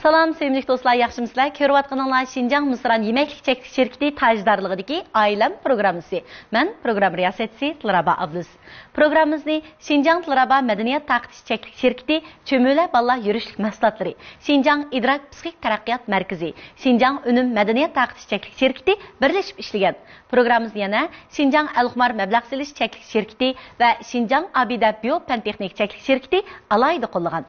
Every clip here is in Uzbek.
Salam sevimli dostlar, yaxşımısızlar? Körüvatqanınlar Şinjan Mısıran Yemeklik Çeklik Şirketi tajdorligidagi Ailem programmasi. Men program riyosatchisi Tilrabo Abdus. Programmamizni Şinjan Tilrabo Madaniyat Taqtish Çeklik Şirketi Cho'mila balla yurishlik mahsulotlari, Şinjan İdrak Psixik taraqqiyot markazi, Şinjan Unum Madaniyat Taqtish Çeklik Şirketi birlashib ishlagan. Programmamizni yana Şinjan Al-Xumar Mablag' silish Çeklik Şirketi va Şinjan Abida Biopentexnik Çeklik Şirketi alayda qo'llagan.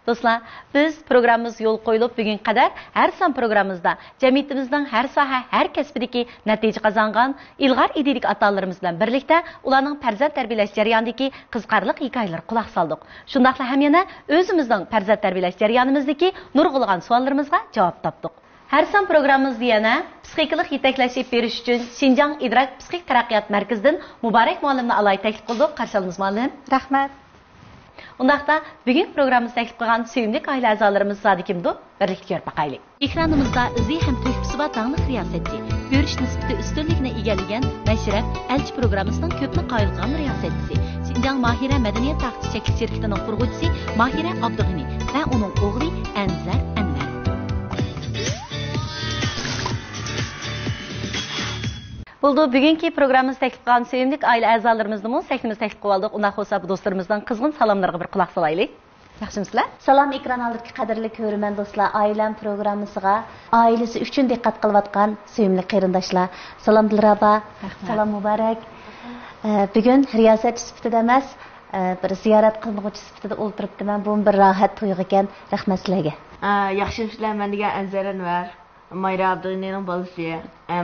Dostlar, biz programımız yol qo'yilib bugün kadar her son programımızda cemiyetimizden her soha, her kesbideki netice kazangan ilgar idelik atalarımız bilan birlikte ularning farzand tarbiyalash jarayonidagi qiziqarli hikoyalar quloq soldik. Shundaqla ham yana o'zimizning farzand tarbiyalash jarayonimizdagi nurg'ulg'an savollarimizga javob topdik. Her son programımızda yana psixikalik yetaklaşıp berish uchun Şinjan İdrak Psixik taraqqiyot markazidan Muborak muallimni alay taklif qildik. Qarshi olamiz muallim. Rahmat. Undaqda bugun programımızda taklif qilgan sevimli oila a'zolarimiz zodi kimdi? Birlikda ko'rib boqaylik. Ekranimizda izi ham to'kpisi va tangli riyosatchi, ko'rish nisbati ustunlikni egallagan Mashraf Elchi programmasining ko'pni qoyilgan riyosatchisi, Şinjan Mahira Madaniyat Taqtish Çeklik Şirketining qurg'uvchisi Mahira Abdug'ini va uning o'g'li Anzar Anvar. Buldu bugünkü programımız taklif qilgan sevimli aile a'zolarimizni sahnimiz taklif qilib oldik. Unda bo'lsa bu do'stlarimizdan qizg'in salomlarga bir quloq solaylik. Yaxshimisizlar? Salom ekran oldidagi qadrli ko'rman do'stlar, Ailem programmasiga ailasi uchun diqqat qilayotgan sevimli qarindoshlar. Salom Dilrabo, salom Muborak. Bugun riyosatchi sifatida emas, bir ziyorat qilmoqchi sifatida o'ltiribdiman. Bu bir rohat to'yg'i ekan. Rahmat sizlarga. Yaxshimisizlar? Men degan Anzar Anvar. Mayra Abdug'inining bolasi.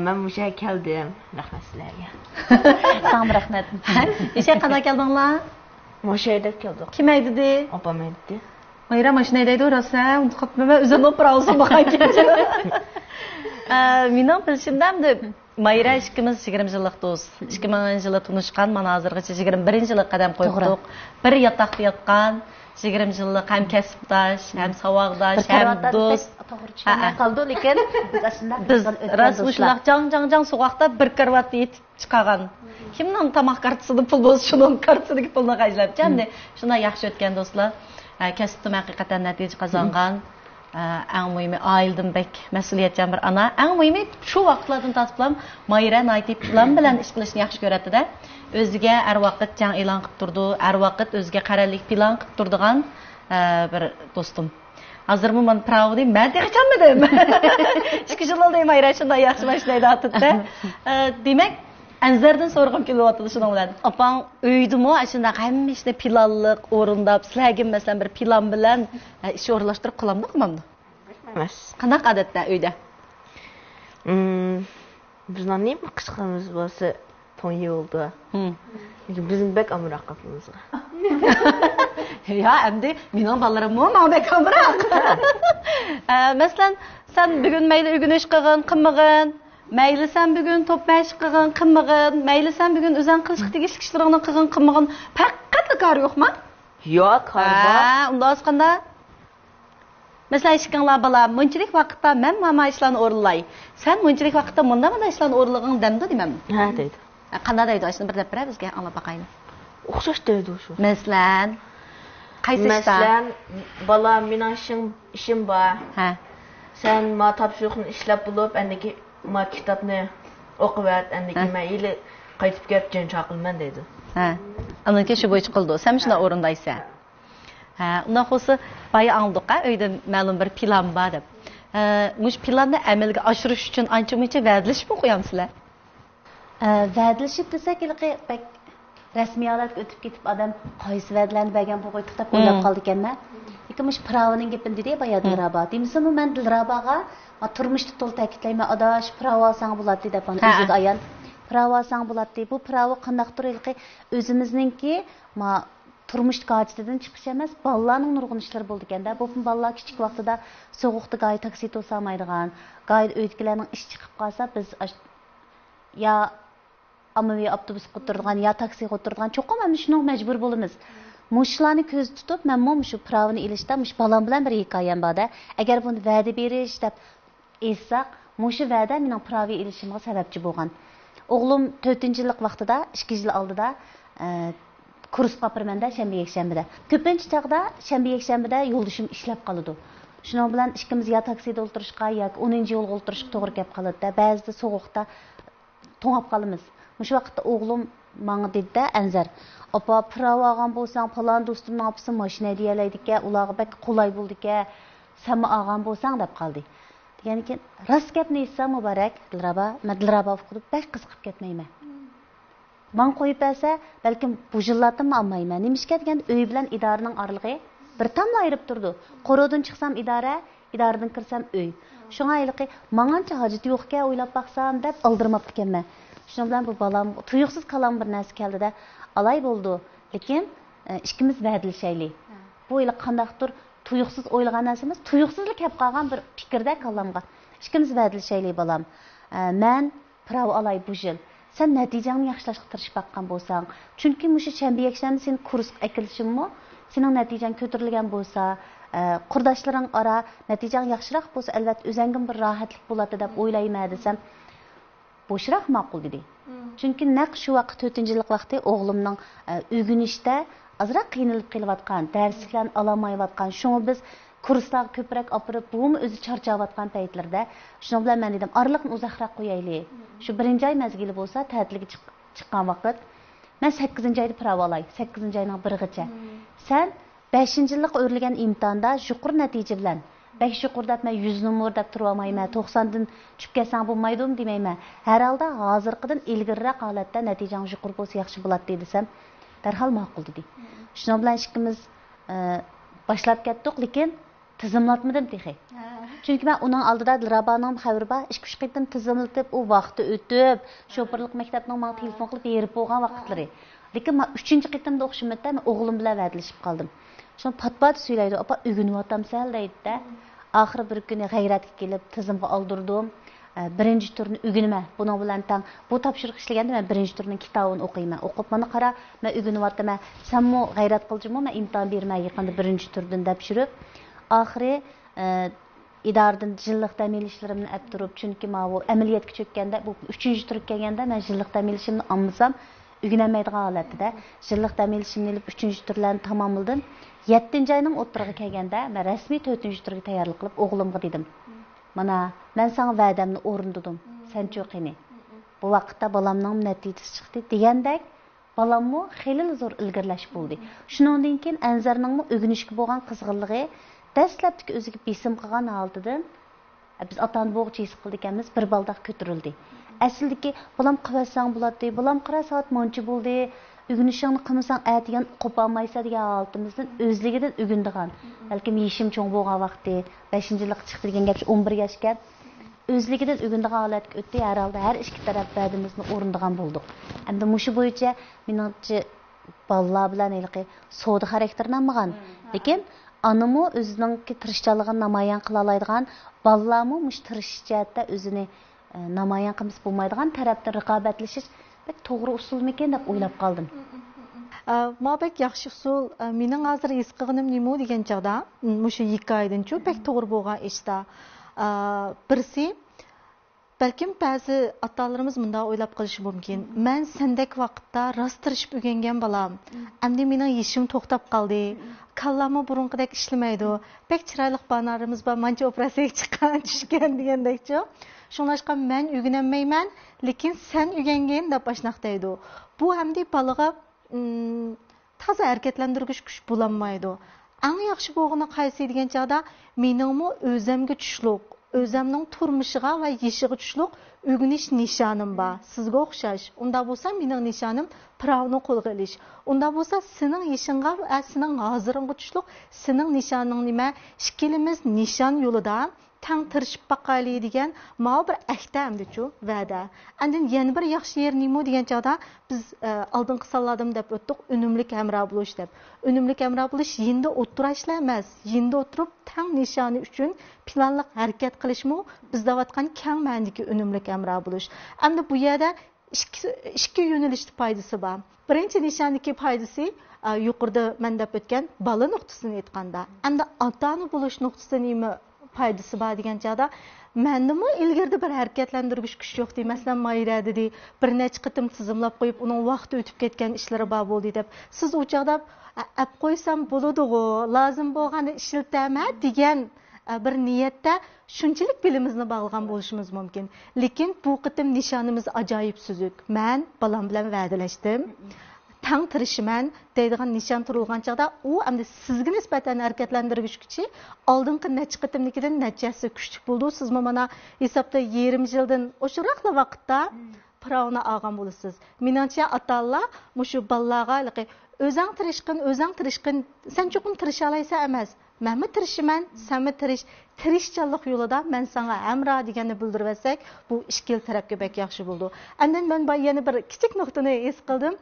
Men musha keldim. Rahmat sizlarga. Sağ rahmat. Necha qanday keldinglar? Moshayda keldik. Kim aytdi? Opam aytdi. Mayra mashinada aytdi, rosa, unutqapman. O'zim operatsiya bo'lgan kecha. Mening bilishimda Mayra ikimiz 20 yillik do'st. 2000-yilda tanishgan, mana hozirgacha 21-yilga qadam qo'ydik. Bir yotoqda yotgan, 20 yillik ham kasbdosh, ham saboqdosh, ham do'st. Qoldi, lekin biz rasmushlar jang so'qoqda bir karvatda yetib chiqagan. Kimning tomoq kartasida pul bo'lsa, shuning kartasidagi pulni qajlabchi. Endi shunday yaxshi o'tgan do'stlar. Kasbda haqiqatan natija qozongan. Eng muhimi oildan bek mas'uliyatchan bir ana. Eng muhimi shu vaqtlardan tatiblam Mayra naytib plan bilan ish qilishni yaxshi ko'radi-da. O'ziga har vaqt jang e'lon qilib turdi, har vaqt o'ziga qaralik plan qilib turdigan bir do'stim. Hozirmi men pravdi men deyachammidim. 2 yil oldi Mayra shunday yaxshi mashlaydi atibdi. Demak, Anzardan so'rag'im kelyapti shuning bilan. Opang uydimi, shunda hamma ishni planliq o'rindab, sizlarga masalan bir plan bilan ish o'rlashtirib qilamdi, qilmamdi? Emas. Qanaqa odatda uyda? Bizning nima qishqimiz bo'lsa, to'y oldu. Lekin bizim bek amroq qilmizga. Ya, endi mening balalarim menga bek amroq. Masalan, sen bugun mayli o'rganish qilgin, qilmag'in. Mayli sen bugün topmash qilgin, qilmag'in. Mayli sen bugün o'zing qilishga tegishli ishlarni qilgin, qilmag'in. Faqat kar yo'qmi? Yo'q, kar bor. Unda asqanda mesela ishqinglar bala, munchilik vaqtda men mana ishlarni o'rinlay. Sen munchilik vaqtda mana ishlarni o'rinlag'ing demdi deyman. Ha, deydi. Qanday deydi? Shuni bir deb bera bizga anglab boqaylik. O'xshash deydi shu. Masalan, qaysi ishda? Masalan, bala mening ishim bor. Ha. Sen ma topshiriqni ishlab bo'lib, endiki ma kitobni o'qib vet, endiki mayli qaytib kelib jon chaqilman deydi. Ha. Aniki shu bo'yicha qildi. Sen shuna o'rindaysan. Ha, undan xo'sa baya angladiq-a, uyda ma'lum bir plan bor deb. Mush planni amalga oshirish uchun ancha-muncha va'dalashib qo'yamsizlar. Va'dalashib desak, bek rasmiy holatga o'tib ketib odam qaysi va'dalarni bergan bu qo'yib deb o'ylab qoldi ekanman. Lekin mush pravoning gapini dedi boya Dilrabo. Demisam men Dilraboga turmushda to'l ta'kidlayman, adash pravo olsang bo'ladi deb o'ziga ayon Pravasan bulatdı. Bu prava qandaqdır ilki özümüzningki ma turmuş gacıdan çıkış emas, ballarning nurg'un ishlari bo'ldi ekanda. Bu ballar kichik vaqtida sovuqda gay taksi to'samaydigan, gay o'ydikilarning ish chiqib qolsa biz ya ommaviy avtobus o'tirgan, ya taksi o'tirgan cho'qim mana shunga majbur bo'lamiz. Mushlarni ko'z tutib, men shu pravini ilishda mush balam bilan bir hikoyam borda. Agar buni va'da berish deb aytsaq, mushu va'da mening pravi ilishimga sababchi bo'lgan. O'g'lim 4-yillik vaqtida, 2 yil oldida kurs qapırmanda shanba-yakshanbada. Ko'pincha chaqda shanba-yakshanbada yo'ldishim ishlab qoladi. Shuning bilan ikkimiz ya taksida o'tirishga yoki 10-yo'lga o'tirishga to'g'ri kelib qoladi. Ba'zida sovuqda to'ngab qolamiz. Shu vaqtda o'g'lim menga dedi, Anzar, "Opa, prava olgan bo'lsang, falon do'stimning opasi mashina deyalaydi-ku, ularga bak qulay bo'ldi-ku, sen olgan bo'lsang" deb qoldi. Deganki, rost gapni aytsam muborak, Dilraba, men Dilraba o'qib bak qiziqib ketmayman. Man qo'yib bersa, balkim bu yillardan olmayman. Nimishga deganda uy bilan idoraning oralig'i bir tamla ayirib turdi. Qo'rodan chiqsam idora, idoradan kirsam uy. Shunga ayliqi mengancha hojati yo'q-ku o'ylab baqsam deb oldirmab ekanman. Shuning bilan bu balam tuyuqsiz kalam bir narsa keldida alay bo'ldi. Lekin ikkimiz va'dalashaylik. Bu ila qandaqdir tuyuqsiz o'ylagan narsamiz, tuyuqsizlik kelib qolgan bir fikrda kalamga. Ikkimiz va'dalashaylik balam. Men prav alay bu yil. Sen natijangni yaxshilashga tirishib baqqan bo'lsang, chunki mushu shanba-yakshanba sen kursga akilishimmi, sening natijang ko'tarilgan bo'lsa, qurdoshlaring ora natijang yaxshiroq bo'lsa, albatta o'zingga bir rohatlik bo'ladi deb o'ylayman desam, bo'shroq ma'qul dedi. Chunki naq shu vaqt 4-yillik vaqtda o'g'limning o'rganishda azroq qiynalib kelayotgan, darsliklarni olamayotgan, shuni biz kurslarga ko'proq opirib, bumi o'zi charchayotgan paytlarda, shuning bilan men dedim, oraliqni uzoqroq qo'yaylik. Shu 1-oy mezgili bo'lsa, ta'tilga chiqqan vaqt, men 8-oyda prava olay, 8-oyning 1-gacha. Sen 5-yillik o'rilgan imtihonda yuqori natija bilan, bak yuqori deb men 100 numur deb turib olmayman, 90 dan tushib kelsang bo'lmaydimi demayman. Har holda hozirqidan ilgariroq holatda natijang yuqori bo'lsa yaxshi bo'ladi desam, darhol ma'qul dedi. Shuning bilan ikkimiz boshlab ketdik, lekin tizimlatmadim texi. Chunki men uning oldida Dilrabaning xabari bor, 2-3 qitim tizimlatib, u vaqti o'tib, shoferlik maktabining menga telefon qilib berib bo'lgan vaqtlari. Lekin men 3-qitimda o'qishimda men o'g'lim bilan va'dalashib qoldim. Shuni pat-pat söylaydi, "Opa, o'rganyapsam" deydi-da. Oxiri bir kuni g'ayratga kelib tizimga oldirdim. 1-turni o'rganaman. Buning bilan tang bu topshiriq ishlaganda men 1-turning kitobini o'qiyman. O'qib mana qara, men o'rganyapman. Senmi g'ayrat qilchimi? Men imtihon bermay yaqinda 1-turdan deb tushirib, oxiri idoradan yillik ta'minlashlarimni olib turib, chunki men bu amaliyotga cho'kkanda, bu 3-tur kelganda men yillik ta'minlashimni olmasam, o'rganolmaydigan holatda yillik ta'minlashimni olib 3-turlarni tamomladim. 7-oyning o'ttirig'iga kelganda men rasmiy 4-turga tayyorlik qilib o'g'limga dedim. Mana men senga va'damni o'rindadim. Sen cho'qini. Bu vaqtda balamning natijasi chiqdi degandek, balammo xeyli zo'r ilgirlash bo'ldi. Shuningdan keyin Anzarning o'rganishga bo'lgan qizg'inligi dastlabki o'ziga besim qilgan holdidan biz otani bo'g'chi his qildik ekanmiz, bir baldaq ko'tarildi. Aslidagi balam qilsang bo'ladi, balam qara soat monchi bo'ldi, o'rganishingni qilmasang aytigan o'qib olmaysan degan holtimizdan o'zligidan o'rgandigan. Balkim yeshim cho'ng bo'lgan vaqti 5-yillik chiqdi degan gap 11 yoshga o'zligidan o'rgandigan holatga o'tdi. Har holda har ikki taraf va'damizni o'rindigan bo'ldik. Endi mushu bo'yicha meningcha bolalar bilan ilqi savdo xarakterdan olmagan. Lekin anamı özünün tirishchanligini namoyon qila oladigan, bolalarmi mush tirishchilikda o'zini namoyon qilib bo'lmaydigan tarafda raqobatlashish bek to'g'ri usulmikan deb o'ylab qoldim. Mabek yaxshi usul. Mening hozir his qilganim nima degan chaqda, mushu 2 oydan-chu bek to'g'ri bo'lgan ishda. Birisi balkim ba'zi atalarimiz bunda o'ylab qolishi mumkin. Men sendek vaqtda rost tirishib o'rgangan bolam. Endi mening yeshim to'xtab qoldi. Kallama burunqidek ishlamaydi. Bek chiroyli banarimiz bor, mancha operatsiyaga chiqqan, tushgan degandekchi. Shunlashqa men o'rganmayman, lekin sen o'rgangin deb boshnoq deydi. Bu hamda balaga toza harakatlantirgich kuch bo'lanmaydi. Eng yaxshi bo'lgani qaysi degan chaqda meningmi o'zimga tushliq, o'zimning turmushiga va yeshiga tushliq o'rganish nishonim bor. Sizga o'xshash. Unda bo'lsa mening nishonim pravni qo'lga olish. Unda bo'lsa sening yeshingga va sening hoziringga tushliq, sening nishoning nima? Ikkilimiz nishon yo'lida tang tirishib baqayli degan ma bir ahtamdichu va'da. Andin yana bir yaxshi yer nima degan chog'da biz oldingi sonlardan deb o'tdik, unumlik hamroh bo'lish deb. Unumlik hamroh bo'lish endi o'tirishlar emas, endi o'tirib tang nishoni uchun planliq harakat qilishmi biz deyotgan keng ma'nodagi unumlik hamroh bo'lish. Endi bu yerda ikki yo'nalishli foydasi bor. Birinchi nishondagi foydasi yuqorida men deb o'tgan bola nuqtasini aytganda, endi ota-ona bo'lish nuqtasida nima foydasi bor degan chog'da mendimi ilgirda bir harakatlantirgich kuch yo'q deb, masalan Mayra dedi, bir necha qitim tizimlab qo'yib, uning vaqti o'tib ketgan ishlari bor bo'ldi deb, siz u chog'da ap qo'ysam bo'ladi-ku, lozim bo'lganda ishiltama degan bir niyatda shunchalik bilimizni bog'lagan bo'lishimiz mumkin. Lekin bu qitim nishonimiz ajoyib suzuk. Men bolam bilan va'dalashdim. Tang tirishiman deydigan nishon turilgan chog'da u endi sizga nisbatan harakatlantirgich kuchi oldingi necha qitimnikidan nechasi kuchli bo'ldi. Siz mana hisobda 20 yildan o'shiroqli vaqtda pravni olgan bo'lasiz. Menimcha ota-onalar mushu bolalarga o'zing tirishqin, sen cho'qim tirisha olaysan emas. Menmi tirishiman, senmi tirishchanlik yo'lida men senga hamroh deganni bildirib etsak, bu ikki tarafga bek yaxshi bo'ldi. Andan men yana bir kichik nuqtani es qildim.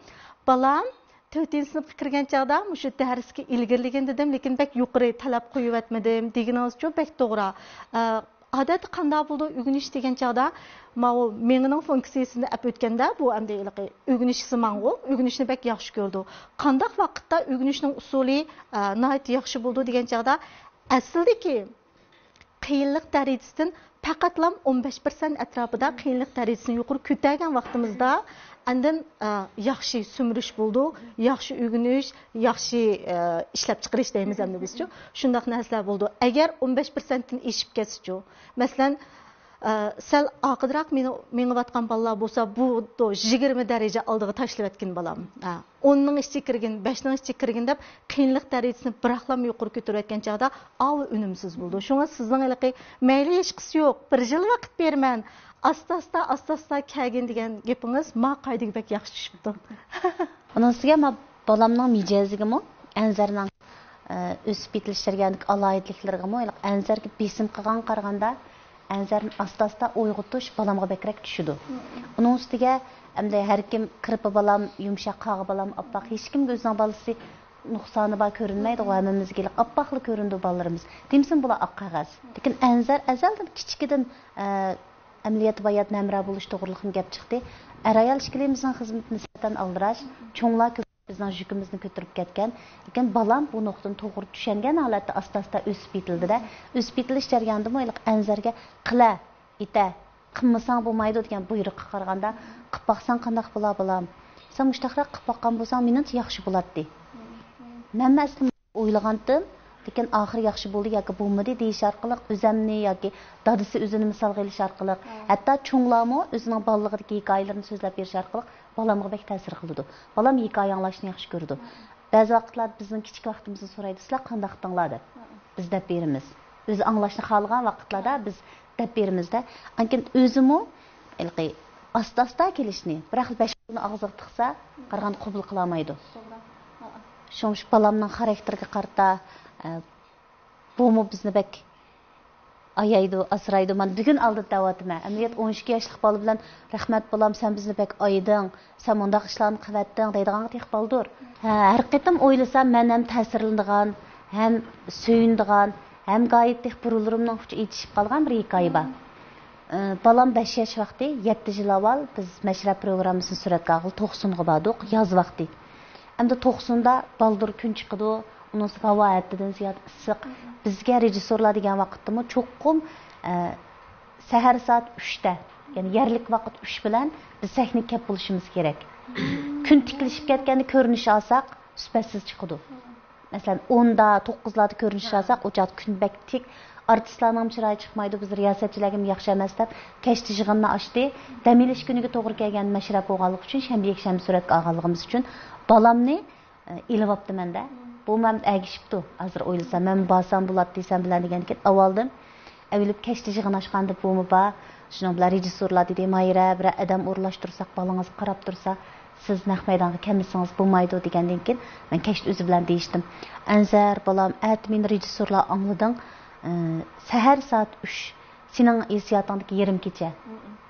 Balam 4-sinfga kirgan chog'da mushu darsga ilgirligin dedim, lekin bek yuqori talab qo'yib etmadim deganingiz uchun bek to'g'ri. Odat qanday bo'ldi o'rganish degan chog'da mening funksiyasini olib o'tganda bu endi o'rganishsi mang'u, o'rganishni bek yaxshi ko'rdi. Qanday vaqtda o'rganishning usuli nihoyat yaxshi bo'ldi degan chog'da aslidagi qiyinlik darajasidan faqatlam 15% atrofida qiyinlik darajasini yuqori ko'targan vaqtimizda andin yaxshi sumrish bo'ldi, yaxshi o'rganish, yaxshi ishlab chiqarish deymiz endi bizchu. Shunday narsalar bo'ldi. Agar 15% dan eshib ketsa-chu, masalan, sal oqidroq mengayotgan bolalar bo'lsa, bu 20 daraja oldiga tashlab etgan bolam. 10 ning ichiga kirgan, 5 ning ichiga kirgan deb qiyinlik darajasini biroqlam yuqori ko'tarib etgan chog'da avi unumsiz bo'ldi. Shunga sizning mayli hech qisi yo'q, bir yil vaqt berman. Asta-asta kelgan degan gapingiz ma qaydiga bek yaxshi tushibdi. Bunisiga ma bolamning mijozigimi, anzarning o'sib yetilish jarayonidagi alohidliklarigami, anzarga besim qilgan qaraganda anzarni asta-asta uyg'otish bolamga bekrak tushidi. Uning ustiga endi har kim kirpi bolam, yumshoq qog'i bolam, oppoq, hech kimga o'zining bolasi nuqsoni bor ko'rinmaydi, g'amimizga oppoqli ko'rindi bolalarimiz. Demsin bular oq qog'oz. Lekin anzar azaldan kichikidan amaliyot bayat namra bo'lish to'g'riliqni gap chiqdi. Ayol ishkilimizning xizmatini nisbatan aldirash, cho'nglar bizning yukimizni ko'tarib ketgan. Lekin balam bu nuqtani to'g'ri tushungan holatda asta-asta o'sib yetildi-da. O'sib yetilish jarayonida mo'yliq anzarga qila, ita, qilmasang bo'lmaydi degan buyruqqa qaraganda, qilib baqsang qanday bo'lar bolam? Sen mushtaqroq qilib baqqan bo'lsang, menimcha yaxshi bo'ladi. Men aslida o'ylagandim. Lekin oxiri yaxshi bo'ldi yoki bo'lmadi deyish orqali o'zimni yoki dadisi o'zini misol qilish orqali, hatto cho'nglarmi o'zining bolaligidagi hikoyalarini so'zlab berish orqali bolamga bek ta'sir qildi. Bolam hikoya anglashni yaxshi ko'rdi. Ba'zi vaqtlar bizning kichik vaqtimizni so'raydi, sizlar qanday qildinglar deb. Biz deb beramiz. O'zi anglashni xohlagan vaqtlarda biz deb beramizda. Lekin o'zimi asta-asta kelishni, biroq 5 kunni og'ziga tiqsa, qarag'an qabul qila olmaydi. Shu bolamning xarakteriga qarata bu bizni bek ayaydi, asraydi. Men bugun oldi da'vatime. Amaliyot 12 yoshlik bola bilan rahmat bolam, sen bizni bek ayding, sen mundaq ishlarni qilatding deydigan tiq boldur. Har qitim o'ylasam, men ham ta'sirlanadigan, ham suyundigan, ham g'oyat tiq burularimning uchi yetishib qolgan bir hikoya bor. Balam 5 yosh vaqti, 7 yil avval biz mashrab programmasini suratga olib 90 ga bordik, yoz vaqti. Endi 90da baldur kun chiqdi. Onun hava haddidan ziyod issiq. Bizga rejissorlar degan vaqtda cho'qqum sahar soat 3 da, ya'ni yerlik vaqt 3 bilan biz sahnaga kelib bo'lishimiz kerak. Kun tiklashib ketganda ko'rinish olsak, sifatsiz chiqadi. Masalan, 10 da, 9 larda ko'rinish olsak, o'chat kun bek tik, artistlarning chiroyi chiqmaydi, biz riyosatchilarga yaxshi emas deb kechti yig'inni ochdi. Dam olish kuniga to'g'ri kelgan mashrab bo'lganligi uchun shanba yakshanba suratga olganligimiz uchun balamni ilibapti menda. Bu men agishibdi. Hozir o'ylasam, men borsam bo'ladi desam bilan degandan avvaldim. Avilib kechti yig'in ochganda bumi bor. Shuni bilan rejissorlar dedi, "Mayra, bir odam o'rlashtirsak, bolangiz qarab tursa, siz naq maydonga kelmasangiz bo'lmaydi" degandan keyin men kechti o'zi bilan deyishdim. "Anzar, bolam, at men rejissorlar anglading. sahar saat 3 senin hissiyatındaki yarım kecha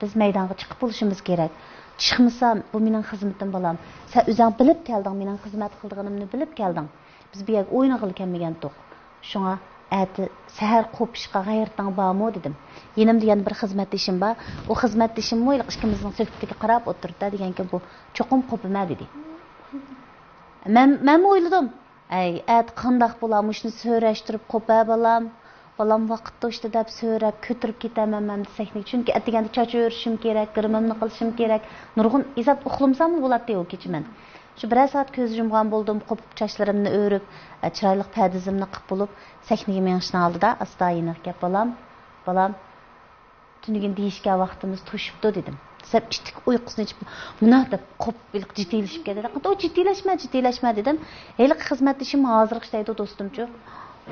biz maydonga chiqib bo'lishimiz kerak. Chiqmasam bu mening xizmatim balam. Sen o'zing bilib kelding, mening xizmat qilganimni bilib kelding. Biz bu yerga o'ynag'il kelmagan to'q. Shunga әті сәһәр қопышқа ғайыртаң бамы дедім. Енімді яны бір қызметтешім ба, о қызметтешім мұйлық ішкіміздің сөктігі қарап отырды деген кен бұл чоқым қопыма деді. Мен ойладым, әт қандақ болам, үшіні сөйрештіріп қопа балам вақытты үшті деп сөйреп, көтіріп кетемем мәмді сәхнеге. Чүнкі әттегенді чачы өрішім керек, кірімімні қылшым керек. Нұрғын изат ұқылымсам болады dey o keçi мен. Şu bir saat көз жұмған болдым, қопып çaşlarımni örüp, çıraylık pədizimni qıp bulup, səknege menişini aldı da, asta yeniq gep balam, tünügün deyişke vaxtımız tuşupdu dedim. Sen içtik uykusunu içip, buna da qopub bilip ciddileşip geldi. O ciddileşme dedim. Eylik xizmetleşim hazırlık işteydi o dostumcu.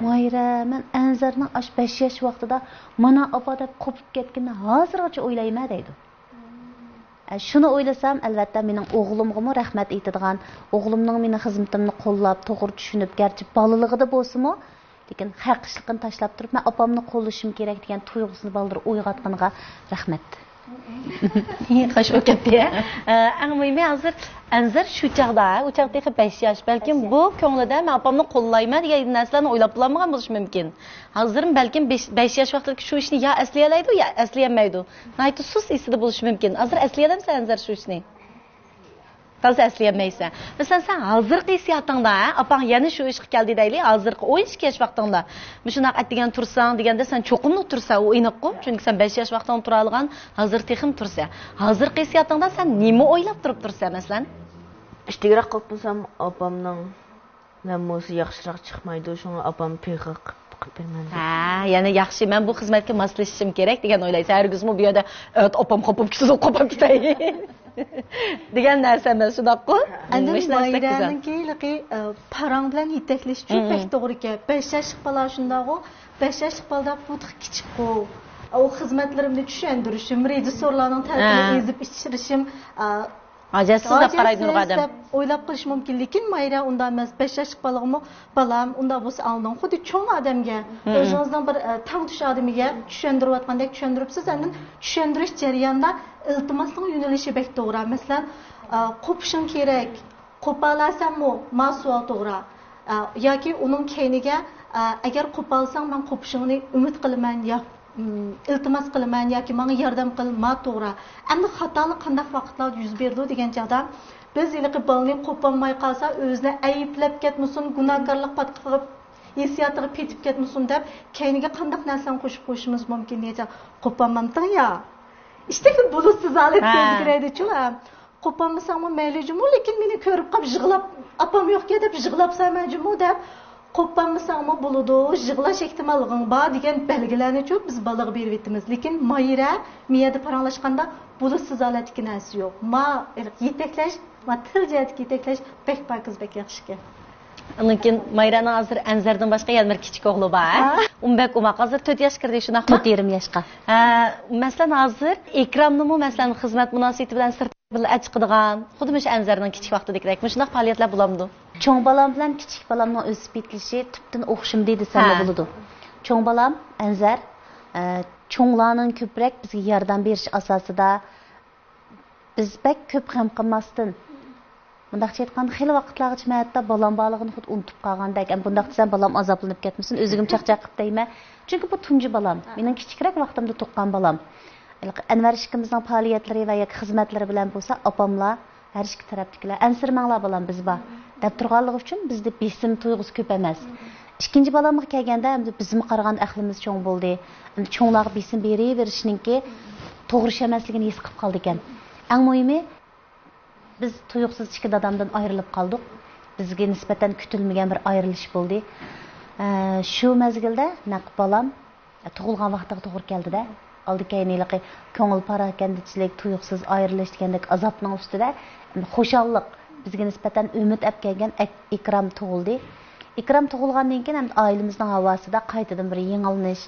Mayra, men Enzer'nin 5 yaş vaxtıda mana apa deb qopub ketkinni hazırgacha oylayma deydi. Şunu oylasam, elbette mening oğlumga rahmat aytadigan, oğlumning meni xizmatimni qo'llab, to'g'ri tushunib, garchi bolaligida bo'lsa-mu, lekin haqqiqlikni tashlab turib, men opamni qo'llashim kerak degan tuyg'usini baldir uyg'otganiga rahmat. Xo'sh o'tdi. Eng muhimi hozir Anzar shu chaqda, u chaqdagi 5 yosh, balkim bu ko'nglida men opamni qo'llayman degan narsalarni o'ylab bo'lmagan bo'lishi mumkin. Hozir balkim 5 yosh vaqtida shu ishni ya aslayolmaydi, ya aslayolmaydi. Aytib sus esida bo'lishi mumkin. Hozir aslayadimsan Anzar shu ishni? Hozir aslayolmaysan. Masalan, sen hozirgi hissiyotingda, opang yana shu ishga keldi deylik, hozirgi 12 yosh vaqtingda, shunaq aytgan tursang deganda sen cho'qimli tursa, u aniq-ku, chunki sen 5 yosh vaqtdan tura olgan, hozir texim tursa. Hozirgi hissiyotingda sen nima o'ylab turib tursa, masalan? İştirak qilsam, opamning namusi yaxshiroq chiqmaydi, shunga opam piyqa qilib bermadi. Ha, ya'ni yaxshi, men bu xizmatga moslashishim kerak degan o'ylaysiz. Hargizmi bu yerda opam qopib ketsa, qopib ketay. degan narsa emas, shunaqku. Endi Mayraning keyligi parang bilan yetaklish uchun pek to'g'ri ekan. 5 yoshlik bola shundaqu, 5 yoshlik bolada bu kichikku. O xizmatlarimni tushuntirishim, rejissorlarning ta'tilini ezib ichirishim, ajatsiz deb qaraydi Nurg'adam. O'ylab qilish mumkin, lekin Mayra unda emas. 5 yoshlik balam unda bo'lsa aldin, xuddi cho'ng odamga, o'zingizning bir tang tush odamiga tushuntirayotgandek tushuntiribsiz. Endi tushuntirish jarayonida iltimosning yo'nalishi bek to'g'ri. Masalan, qo'pishing kerak, qo'palasanmi? Ma'sul to'g'ri. Yoki uning keyniga agar qo'palsang, men qo'pishingni umid qilaman, iltimos qilaman yoki menga yordam qil, ma to'g'ri. Endi xatolik qanday vaqtlarda yuz berdi degan chaqda biz ilqi bolaning qo'polmay qolsa, o'zini ayblab ketmasin, gunohkorlik patq qilib, hissiyotiga petib ketmasin deb keyniga qanday narsani qo'shib qo'yishimiz mumkin decha. Qo'polmamsan ya. İşte bulutsuz alet gözgüreydi-chu. Qo'polmasam mayli-jumu, lekin meni ko'rib qolib yig'lab, apam yo'q deb yig'labsan-jumu deb qo'polmasam bo'ladi, yig'lash ehtimolliging bor degan belgilarni-chu biz bolaga berib etamiz. Lekin Mayra miyada paranglashganda bulutsuz aletki narsa yo'q. Yetaklash, til jihatga yetaklash bek pokiz bek yaxshi ekan. Lekin Mayrani hozir Anzardan boshqa yana bir kichik o'g'li bor. Umbek umaq hozir 4 yosh kirdi, shunaqmi? 4,5 yoshga. Masalan, hozir Ikramnimi masalan xizmat munosabati bilan sir bilan chiqadigan, xuddi o'sha Anzarning kichik vaqtidagidek, shunaq faoliyatlar bo'lamdi. Cho'ng balam bilan kichik balamning o'sib ketilishi tubdan o'xshimdi desam bo'ladi. Cho'ng balam Anzar cho'nglarning ko'proq bizga yordam berish asosida biz bek ko'p ham qilmasdan Bundaqcha aytganda, xeyli vaqtlargacha men hatto balam borligini xud unutib qolgandek. Bundaq desam balam azoblanib ketmasin, o'zim chaqchaq qilib deyman. Chunki bu tunji balam, mening kichikroq vaqtimda tuqqan balam. Anvar ishimizning faoliyatlari va yoki xizmatlari bilan bo'lsa, opamlar har ikki tarafdagilar ansirmanglar balam biz bor deb turganligi uchun bizda besim tuyg'usi ko'p emas. Ikkinchi balamga kelganda endi bizmi qaragan aqlimiz cho'ng bo'ldi. Endi cho'nglarga besim beraverishninki to'g'ri emasligini his qilib qoldi ekan. Eng muhimi biz tuyuqsiz ikki dadamdan ayrılıb qaldıq. Bizga nisbatan kutilmagan bir ayrilish bo'ldi. Shu mezgilda naq balam tug'ilgan vaqtiga to'g'ri keldi-da. Aldı keyniliqi ko'ngil parakandichilik, tuyuqsiz ayrilish degandek azobning ustida xo'shallik bizga nisbatan umid olib kelgan Ikram tug'ildi. Ikram tug'ilgandan keyin ham oilamizning havosida qaytadan bir yengilnish,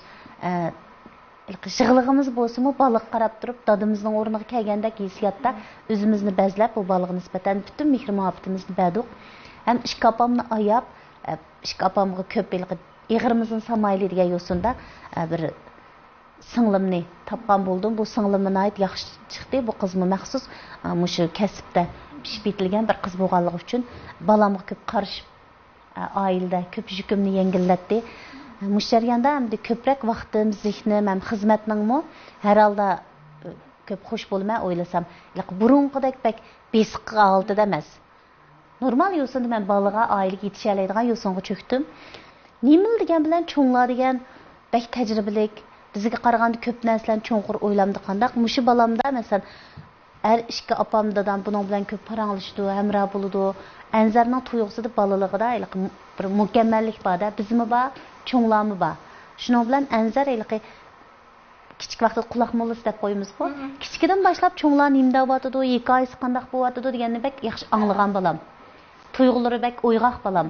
Şığılığımız bolsa-mu balıq qarab turib dadımızın o'rniga kelgandek hissiyatda o'zimizni bezlab bu balığa nisbatan bütün mehr muhabbetimizni berdik. Hem ikki opamni ayab, ikki opamga ko'p Eğrimizin samaylı degan yo'sinda bir singlimni topgan bo'ldim. Bu singlimga ait yaxshi chiqdi. Bu qizmi maxsus mushu kasbda pishib yetilgan bir qiz bo'lganligi uchun balamga ko'p qarshi oilada ko'p yukimni yengillatdi. Mush jarayonda hamda ko'proq vaqtim, zehnim, ham xizmatningmi har holda ko'p xush bo'lmay o'ylasam, burunqidek bek besiqqa oltida emas. Normal yo'sinda men balaga oilaga yetisha oladigan yo'singa cho'kdim. Nimil degan bilan cho'nglar degan bek tajribalik, bizga qaraganda ko'p narsalarni cho'nqur o'ylamdi qandaq. Mushu balamda masalan her ikki opam dadam buning bilan ko'p paranglashdi, hamroh bo'ldi. Anzarning tuyg'usida balaligida bir mukammallik borda, bizmi bor, cho'nglarmi bor. Shuning bilan Anzar kichik vaqtda quloq mollasi deb qo'yamiz-ku. Kichkidan boshlab cho'nglar nimda bo'tadi, hikoyasi qanday bo'tadi deganni bek yaxshi anglagan balam. Tuyg'ulari bek o'yg'oq balam.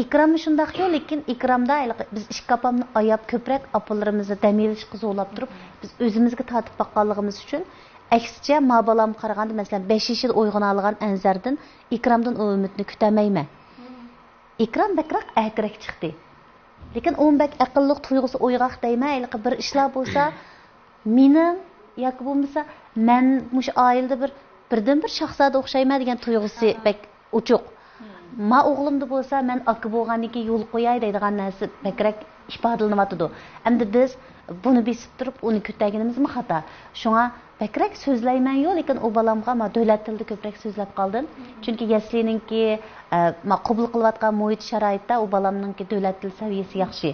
İkramı şundaq yo'q, lekin ikramda biz ikki opamni ayab ko'proq opalarimizni dam olish qizo'lab turib, biz o'zimizga tortib boqqanligimiz uchun aksicha ma balam qaraganda masalan 5 yoshida uyg'ona olgan Anzardan ikramdan o umidni kutamayman. Ikram bakroq akrak chiqdi. Lekin u bak aqlliq tuyg'usi o'yg'oq deyman, bir ishlar bo'lsa mening yoki bo'lmasa men mush oilada birdan bir shaxsiyatga o'xshayman degan tuyg'usi bak uchuq. Ma o'g'limda bo'lsa men aka bo'lganiki yo'l qo'yay deydigan narsa bakrak ifodalanyapti. Endi biz buni besib turib uni kutaganimizmi xato. Shunga bakrak so'zlayman yo'q, lekin u balamga ma davlat tilida ko'proq so'zlab qoldim. Chunki yaslininki ma qabul qilayotgan muhit sharoitda u balamninki davlat til saviyasi yaxshi.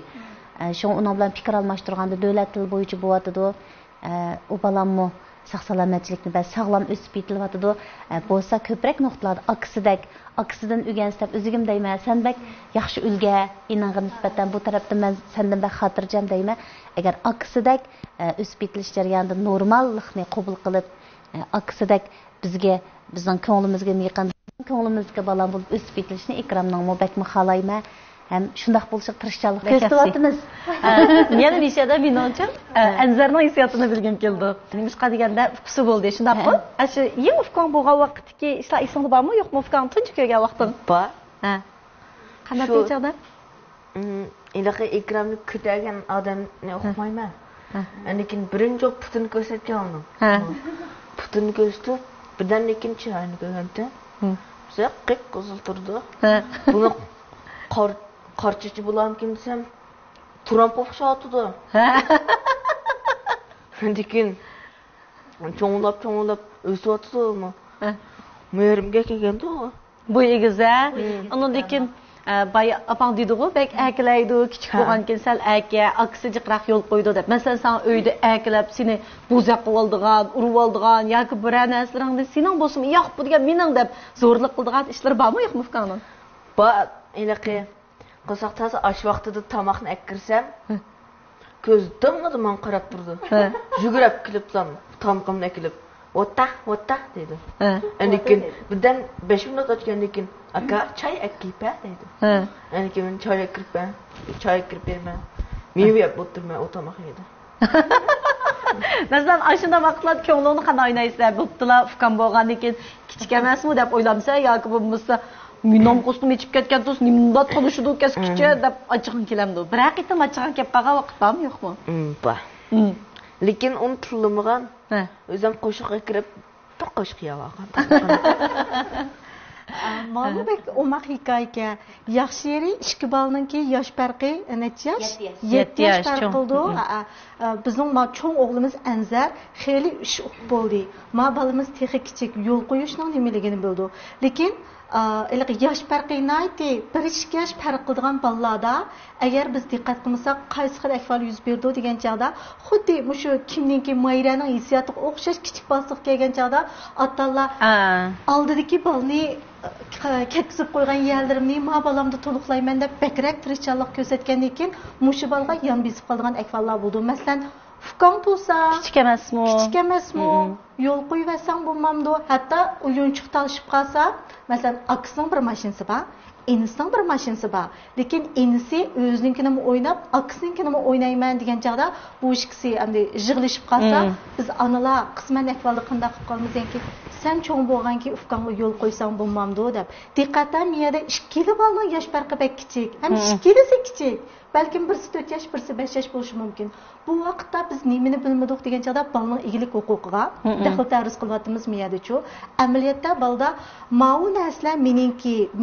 Shunga uning bilan fikr almashtirganda davlat til bo'yicha bo'yatdi. U balammo sağ-salamatchilikni va sog'lom o'sib yetilyapti. Bo'lsa ko'proq nuqtalarda aksidan o'rgansab o'zigim deyman, sen bak yaxshi ulga, inangga nisbatan bu tarafdan men sendan bak xotirjam deyman. Agar aksidak o'sib yetilish jarayonida normallikni qabul qilib, aksidak bizning ko'nglimizga yaqin, ko'nglimizga baland bo'lib o'sib yetilishni ikramning mubakmi xohlayman. Hem şundaq bo'lishga tirishchalik ko'rsatyapmiz. Yana nishada menimcha Anzarning hissiyotini bilgim keldi. Nimishqa deganda fuqsi bo'ldi, shundaqmi? Shu yeng ufqon bo'lgan vaqtki, ishlar esingda bormi, yo'qmi ufqon tunji ko'rgan vaqtim? Bor. Ha. Qanday kechirdi? Ilaqa ikramni kutagan odamni o'qimayman. Lekin birinchi putun ko'rsatgan uni. Ha. Putun ko'rsatib, birdan ikkinchi ayni ko'rganda, biza qiq qo'zil turdi. Ha. Buni qarchichi bulam kim desem Trump o'xshatdi. Lekin cho'nglab o'syapti-mi? Merimga kelganda bu egiza. Undan lekin bay apang deydi-ku, bek aklaydi, kichik bo'lgan ekan, sal aka, aksi jiqroq yo'l qo'ydi deb. Masalan, sen uyda aklab seni bo'zaq qilib oldigan, urib oldigan yoki bir narsalarni sening bo'lsin, yo'q bu degan mening deb zo'rlik qildigan ishlar bormi, yo'qmi Fukangning? Bor, ilaqi qilsaq tasa ash vaqtida tomoqni akkirsam, ko'z dimg'idi men qarab turdi. Yugurib kelibsan, tomqimni akilib, "O'tta" dedi. Lekin birdan 5 minut o'tgandan keyin, "Aka, choy akkipa" dedi. Lekin choy akirib berman. Meva yeb o'tirmay o'tamoq yedi. Masalan, ashunda vaqtlar ko'nglingni qanday o'ynaysan? Bo'ptilar, Fukang bo'lgandan keyin kichik emasmi deb o'ylamsa yoki bo'lmasa Minom qo'stim yechib ketgan do'st, nimda qolishdi kaskicha deb achig'im kelamdi. Biroq etim achig'im kelib qolgan vaqt bormi, yo'qmi? Bor. Lekin unutilmagan. O'zim qo'shiqqa kirib, bir qo'shiq yavagan. Ma'lumot o'maq hikoyaga yaxshi yeri 2 balninki yosh farqi necha yosh? 7 yosh farq qildi. Bizning cho'ng o'g'limiz Anzar xeyli ish bo'ldi. Ma balamiz texnik kichik yo'l qo'yishning nimaligini bildi. Lekin yosh farqi nayti 1-2 yosh farq qilgan bolalarda agar biz diqqat qilmasak qaysi xil ahvol yuz berdi degan chog'da xuddi mushu kimningki Mayraning hissiyotiga o'xshash kichik bosliq kelgan chog'da otalar oldidagi bolni ketkizib qo'ygan yerlarimni ma bolamda to'liqlayman deb bakrak tirishchanlik ko'rsatgandan keyin mushu bolga yon besib qolgan ahvollar bo'ldi. Masalan, Fukang bo'lsa kichik emasmi? yo'l qo'yiversang bo'lmamdi. Hatto o'yinchiq talishib qolsa, masalan, akasining bir mashinasi bor, enisining bir mashinasi bor. Lekin enisi o'zininkini o'ynab, akasininkini o'ynayman degan chaqda bu ikkisi endi yig'ilishib qolsa, biz onalar qisman ahvolda qanday qilib qolamiz ki, sen cho'ng bo'lganki ufqonga yo'l qo'ysang bo'lmamdi deb. Diqqatdan miyada ikkili bolaning yosh farqi bek kichik, ham ikkilisi kichik. Balkim birisi 4 yosh, birisi 5 yosh bo'lishi mumkin. Bu vaqtda biz nimani bilmadik degan chaqda bolaning egilik huquqiga daxl taruz qilyapmiz miyada-chu. Amaliyotda balda mau narsalar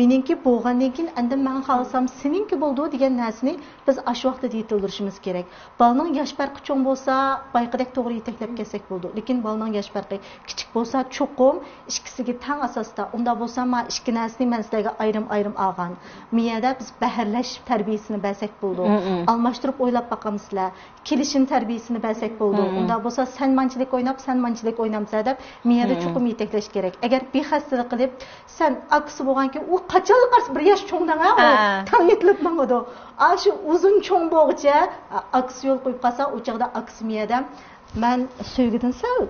meningki bo'lgandan keyin endi men xohlasam seninki bo'ldi degan narsani biz ash vaqtida yetildirishimiz kerak. Bolaning yosh farqi cho'ng bo'lsa, bayqidek to'g'ri yetaklab kelsak bo'ldi. Lekin bolaning yosh farqi kichik bo'lsa, cho'qim ikkisiga tang asosda. Unda bo'lsa, men ikki narsani men sizlarga ayrim olgan. Miyada biz baharlash tarbiyasini bersak bo'ldi. Almashtirib o'ylab boqamizlar. Kelishim tarbiyasini bersak bo'ldi. Unda bo'lsa, sen manchilik o'ynamsa deb miyada cho'qim yetaklash kerak. Agar bexaslik qilib, sen aksi bo'lganki, u qachon qarshi bir yosh cho'ngdan tang yetilib mangadi. Shu uzun cho'ng bo'g'icha aksi yo'l qo'yib qolsa, u chaqda aksi miyada men so'ygidan sal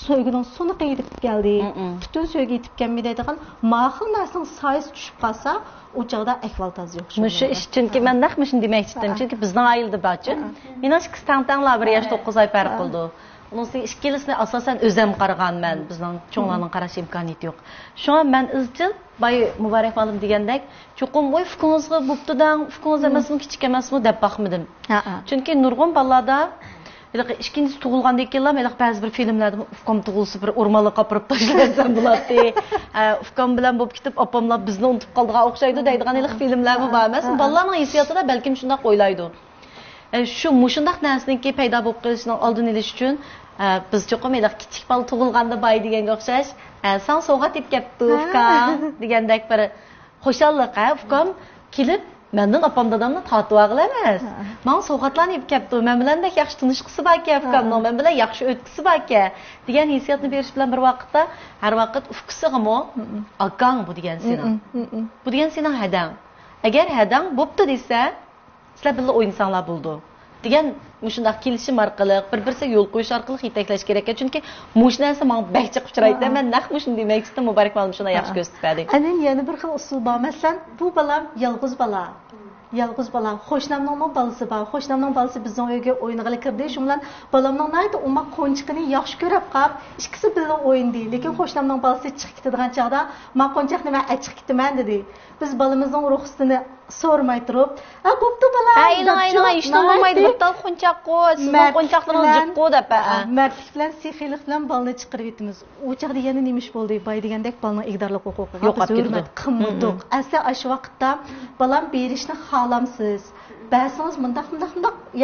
so'ygidan soni qaytib keldi. Butun so'yga yetib kelmay deydigan ma'qul narsaning soyasi tushib qolsa, o çağda ehval taz yok. Müşü iş çünkü ben nakmışın demek istedim. Çünkü bizden ayrıldı bacı. Menin şu kıstantanla bir yaş 9 ay fark oldu. Onun için işkilisine asasen özem qaragan ben. Bizden çoğlarının qaraşı imkaniyeti yok. Şu an ben izcil bay mübarek malım degandek çoğum boy fikrinizga buptudan fikriniz emasmi kichik emasmi deb baxmidim. Çünkü nurg'un balada İkinci tug'ilgandan keyin men ba'zi bir filmlarda ufqom tug'ilsa bir o'rmonga qapirib tashlansam bo'ladi. Ufqom bilan bo'lib ketib, opamlar bizni unutib qoldigan o'xshaydi deydigan filmlarmi bor emas? Bolalarning hissiyotida balkim shunday o'ylaydi. Shu mushundaq narsaniki paydo bo'lib qolishining oldini olish uchun biz cho'qim kichik bola tug'ilganda boy deganga o'xshash, "Sen sovg'a deb kelibdi, ufqom" degandek bir xo'shallik, ufqom kelib Məndən apam dadamla tatlı ağıl emas. Mən soğatlarını yiyib kəpdi. Mən bilən yaxşı tanışqısı var ki, Afqanın. Mən bilən yaxşı ötküsü var ki. Degan hissiyatını beriş bilan bir vaqtda, hər vaqt ufqısıqmı? Aqan bu degan senin. Bu degan senin hədən. Əgər hədən bopdu desə, sizlər billə o insanlar buldu. Degan müşundaq kelishim orqali, bir-birisiga yo'l qo'yish orqali yetaklash kerak. Chunki mush narsa menga bakchiq uchraydi. Men naq mushun demak istadim, muborak bolam shuna yaxshi ko'rsatdi. Anan yana bir xil usul bor. Masalan, bu balam yolg'iz bala. Yalğız bala, xo'shnamning balasi bor. Xo'shnamning balasi bizning uyga o'yinga kirdi. Shu bilan balamning naydi umma qo'nchiqini yaxshi ko'rib qolib, ikkisi birga o'yindi. Lekin xo'shnamning balasi chiqib ketadigan chaqda, "Men qo'nchiqni men achib ketaman" dedi. Biz balamizning ruxsatini so'ramay turib, "A, bo'pti bala." Aynan, ishdan bo'lmaydi, bir tal qo'nchiq qo'y, sizning qo'nchiqlaringiz jiq qo'y deb. Mardlik bilan, sexiylik bilan balani chiqarib etamiz. U chaqda yana nima ish bo'ldi? Boy degandek balaning iqdorlik huquqiga hurmat qilmadik. Asli ash vaqtda balam berishni xohlamsiz. Ba'singiz mundaq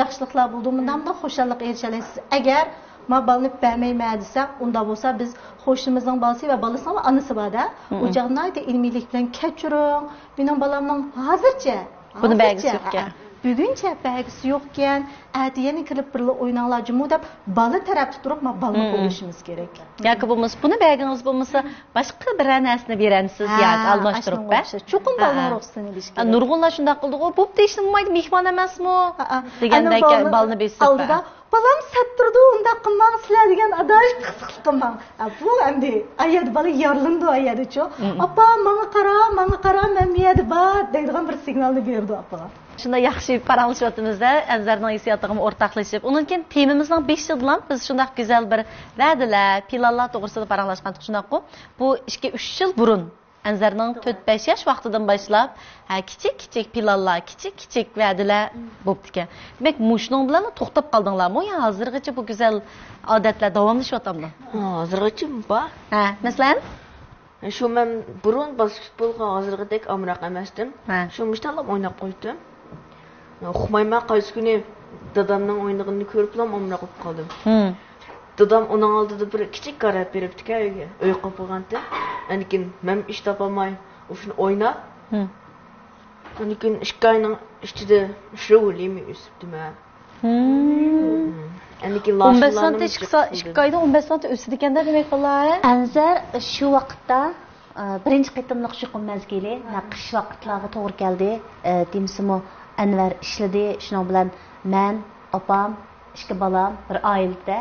yaxshiliklar bo'ldi, mundaq xo'shallik erishalaysiz. Agar ma balni bermayman desa, unda bo'lsa biz xo'shnimizning balasi va balasining onasi borda, u jag'nayda ilmiylik bilan kechiring. Mening balamning hozircha buni belgisi yo'q ekan. Buguncha belgisi yo'q ekan. Atiyani kirib birga o'ynanglar jumu deb bala tarafda turib, ma balni qo'yishimiz kerak. Yoki bo'lmasa, buni belgingiz bo'lmasa, boshqa bir narsani beransiz yoki almashtirib ba. Chuqur balni ruxsatini bilish kerak. Nurg'unlar shunday qildi, "Bo'pti, ishni bo'lmaydi, mehmon emasmi?" degandek balni besib. Balam sattirdi, unda qilmang sizlar degan adosh qisqiq qilmang. Bu endi ayad bala yorlindi ayadichu. Appa, menga qara, men miyada bor deydigan bir signalni berdi apaga. Shunda yaxshi paranglashyotimizda Anzarning hissiyotiga o'rtoqlashib, undan keyin temamizning 5 yildan biz shunday go'zal bir va'dalar, planlar to'g'risida paranglashgandik shundaqku. Bu 2-3 yil burun Anzarning 4-5 yosh vaqtidan boshlab kichik planlar, kichik va'dalar bo'lib ekan. Demak, mushning bilan to'xtab qoldinglarmi? Ya hozirgacha bu go'zal odatlar davomlashyaptimi? Hozirgacha bor. Masalan, shu men burun basketbolga hozirgidek amroq emasdim. Shu mushtalab o'ynab qo'ydim. Uxmayman qaysi kuni dadamning o'ynag'ini ko'rib ham amroq bo'lib qoldim. Dadam onun oldida bir kichik qarab beribdi-ku uyga. Uy qopilganda. Lekin men ish topolmay, o'shuni o'ynab. Lekin 2 oyning ichida shug'ulimi o'sibdim-a. Lekin 15 sant chiqsa, 2 oyda 15 sant o'sdi ekanda demak qo'llar. Anzar shu vaqtda birinchi qitimliq shuqum mazgili, qish vaqtlarga to'g'ri keldi. Demsimi Anvar ishladi, shuning bilan men, opam, 2 balam bir oilada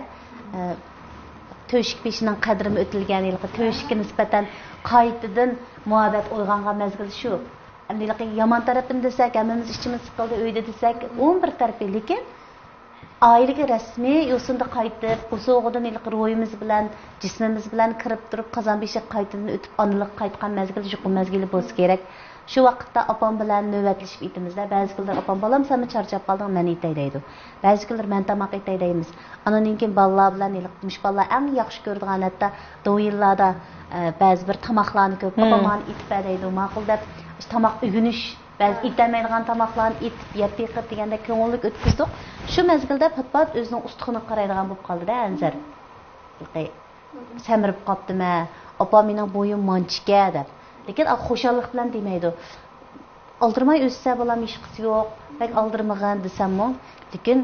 töşük beşinin qadrimi o'tilgan yilqi töşükka nisbatan qaytadan muhabbet uyg'ongan mezgil shu. Endi yomon tarafini desak, hammamiz ichimiz siqildi uyda desak, 11 tarafi lekin ailəyə rəsmi yo'sinda qaytib, bu soğuqdan ruhimiz bilan, jismimiz bilan kirib turib, qazan beshik qaytadan o'tib, onliq qaytgan mezgil shu mezgili bo'lsa kerak. Shu vaqtda opam bilan navbatlashib aytamizda, ba'zi kunlar opam balam senmi charchab qolding, men aytay deydi. Ba'zi kunlar men tamoq aytay deymiz. Anadan keyin balalar bilan ilqitmish balalar eng yaxshi ko'radigan hatto do'yillarda ba'zi bir tamoqlarni ko'p opam meni itib deydi, ma'qul deb tamoq o'g'inish ba'zi itamaydigan tamoqlarni itib yeb yiqib deganda ko'ngillik o'tkazdik. Shu mezgilda patpat o'zining ustixini qaraydigan bo'lib qoldi-da Anzar. Samirib qopdimi? Opam mening bo'yim manchika deb. Lekin xo'shallik bilan demaydi. Aldırmay o'ssa bolam ish qisi yo'q, bak aldırmagan desammi, lekin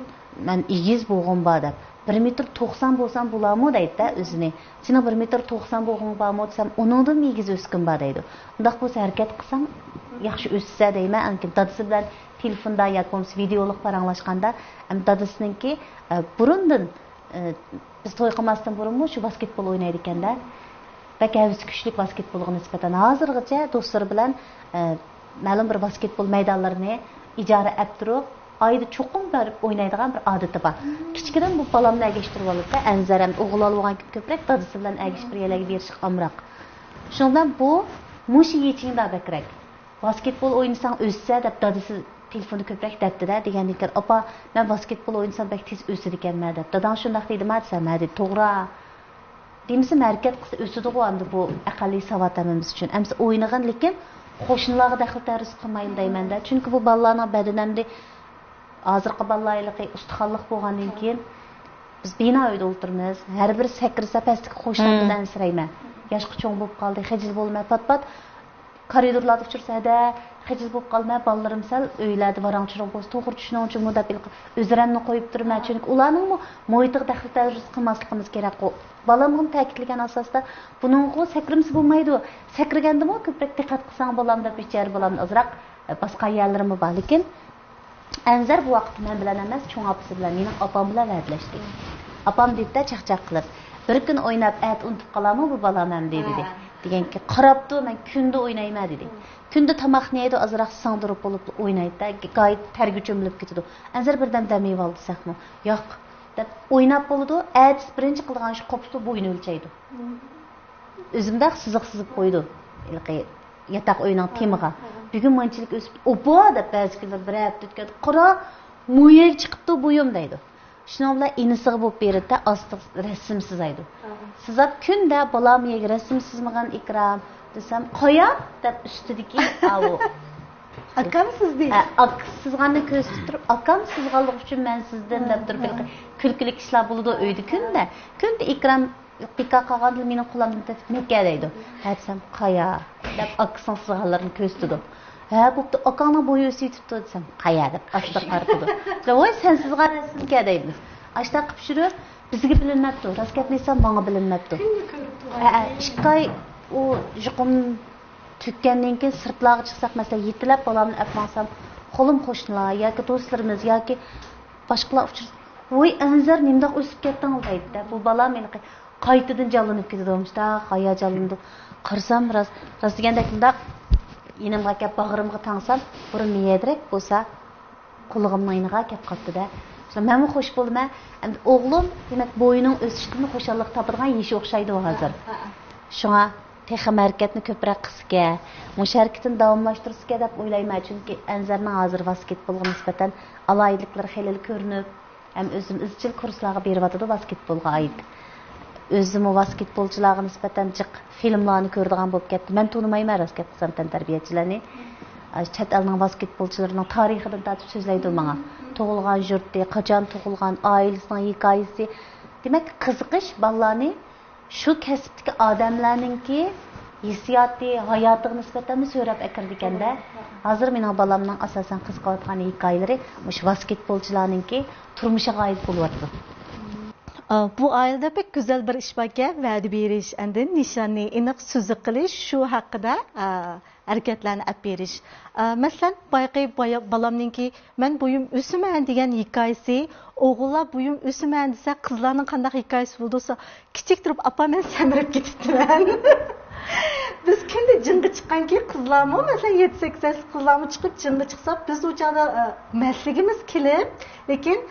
men egiz bo'lg'im bor deb. 1 metr 90 bo'lsam bo'larmi deydi o'zini. Seni 1 metr 90 bo'lg'ing bormi desam, uningdan egiz o'skin bor deydi. Undaq bo'lsa harakat qilsam yaxshi o'ssa deyman. Ankin dadasi bilan telefonda yoki bo'lmasa videoliq paranglashganda, dadasininki burundan biz to'y qilmasdan burunmi shu basketbol o'ynaydi ekanda. Bak havisi kuchli basketbolga nisbatan hozirgacha do'stlar bilan ma'lum bir basketbol maydonlarini ijara olib turib, oyda cho'qim berib o'ynaydigan bir odati bor. Kichikdan bu balamni agishtirib olibda, Anzaram o'g'il olgan ko'proq dadasi bilan agishtirib yerlarga berish amroq. Shundan bu mushi yechingda bakrak. Basketbol o'ynasang o'ssa deb dadasi telefonni ko'proq debdi-da degandan keyin opa men basketbol o'ynasam bak tez o'sir ekanman deb. Dadam shunday dedimi desam, "Ha" deb, "To'g'ri." Demisi harakat qilsa o'sidi-ku endi bu aqlli savodlarimiz uchun. Amsa o'ynagan lekin qo'shnilarga daxl tarus qilmaydi deyman-da. Chunki bu bolalarning badanamda hozirgi bolalarga ustixonlik bo'lgandan keyin biz bino uyda o'tiramiz. Har bir sakrisa pastga qo'shnilar bilan sirayman. Yoshqi cho'ng bo'lib qoldi, xijil bo'lmay pat-pat koridorlarda uchirsa-da, xijil bo'lib qolmay bolalarim sal uylarda varangchiroq bo'lsa, to'g'ri tushunuvchi uchun mudabil o'zlarini qo'yib turman. Chunki ularning muhitiga daxl tarus qilmasligimiz kerak. Balamning ta'kidlagan asosda buningga sakrimsi bo'lmaydi. Sakragandimi ko'proq diqqat qilsang bo'lam deb bichar bo'lam azroq boshqa yerlarim bor. Lekin Anzar bu vaqt men bilan emas, cho'ng opasi bilan, mening opam bilan va'dalashdik. Opam dedi chaqchaq qilib, bir kun o'ynab at unutib qolarmi bu balam ham dedi. Deganki, qarabdi, men kunda o'ynayman dedi. Kunda tomoqni yeydi, azroq sangdirib bo'lib o'ynaydi-da, g'oyat targa cho'milib ketadi. Anzar birdan damay oldi saqmi? Yo'q. Deb o'ynab bo'ldi, at birinchi qilgan shu qopni bo'yni o'lchaydi. O'zimda siziq qo'ydi. Yataq o'yining temiga. Bugun manchilik o'sib, "Opa" deb ba'zi kunlar bir hafta o'tganda, "Qara, mo'yag chiqibdi bo'yim" deydi. Shundan bilan inisiga bo'lib berdi, osti rasm sizaydi. Sizab kunda bolam yeg rasm sizmagan ikram desam, "Qo'ya" deb ustidagi avu. Akam siz deydi. Sizg'anni ko'z tutib, akam sizg'anlik uchun men sizdan deb turib kulkilik ishlar bo'ladi uyda kunda. Kunda ikram pika qolganda mening qo'limdan tepib "Neka" deydi. Aytsam, "Qo'ya" deb akasning sizg'anlarini ko'z tutib. "Ha, bo'pti, akangning bo'yi o'sib ketibdi" desam, "Qo'ya" deb asta qarqidi. "Voy, sen sizg'an rasmga" deymiz. Ashta qilib shurib, bizga bilinmabdi. Rost gaplasam, menga bilinmabdi. Ikki oy u juqum tükkandan keyin sirtlarga chiqsak, masalan, yetilab bolamni apmansam, qo'lim qo'shnilar yoki do'stlarimiz yoki boshqalar uchrasa, "Voy, Anzar, nimdoq o'sib ketding" deydi. Bu bolam meni qaytadan jonlanib ketadi-da, hayajonlandim. Qarsam, rost degandek bundaq yenimga kelib bag'rimga tangsam, burun yedirek bo'lsa, qo'lig'imning yoniga kelib qoldi-da. Men xo'sh bo'ldim. Endi o'g'lim, demak, bo'yining o'sishidan xo'shallik topadigan yeshi o'xshaydi hozir. Shunga texnik harakatni ko'proq qilishga, musharakatni davomlashtirishga deb o'ylayman, chunki Anzarning hozir basketbolga nisbatan alayliklar xilil ko'rinib, ham o'zim izchil kurslarga beryapti basketbolga oid. O'zim basketbolchilarga nisbatan jiq filmlarni ko'radigan bo'lib ketdi. Men tonimayman raskat qilsam tarbiyachilarni. Chet elning basketbolchilarining tarixidan tatib so'zlaydi menga. Tug'ilgan yurti, qachon tug'ilgan, oilasining hikoyasi. Demak, qiziqish bolalarni shu kasbdagi odamlarningki hissiyoti, hayotiga nisbatan so'rab akirdi ekanda. Hozir mening bolamning asosan qiziqayotgan hikoyalari mush basketbolchilarningki turmushiga oid bo'lyapti. Bu ailede pek güzel bir iş varken vədi beriş, endi nişanı, iniq sözü qilish, şu haqqida hareketlerini ap beriş. Mesela balamninki men buyum üsümen degan hikayesi, oğullar buyum üsümen dese kızlarning qanday hikayesi bo'ldisa, kichik turib apa men samirib ketibdiman. Biz kendi cındı çıkan ki kızlar mı? Mesela 7-8 kızlar mı çıkıp cındı çıksa biz o çağda mesleğimiz kilim. Lekin